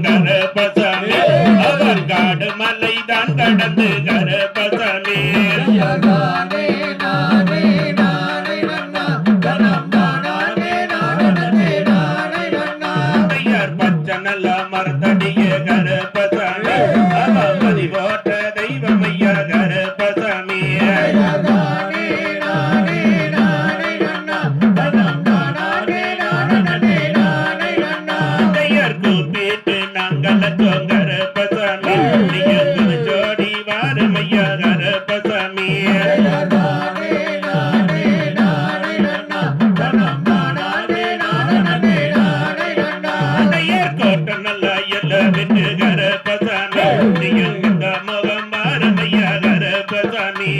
கருப்பசாமி அவர் காடு மலை தான் கடந்து கருப்பசாமி பச்சை நல்ல மரத்தடிய கருப்பசாமி அவர் மதி போட்ட தெய்வம் ஐயா கருப்பசாமி கூப்பிட்டு நாங்கள் கருப்பசாமி ஜோடி வாரும் ஐயா கருப்பசாமி கோட்டை நல்லா எல்லாம் விட்டு கருப்பசாமி இந்த முகம் வாரும் ஐயா கருப்பசாமி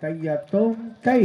தையத்தும் கை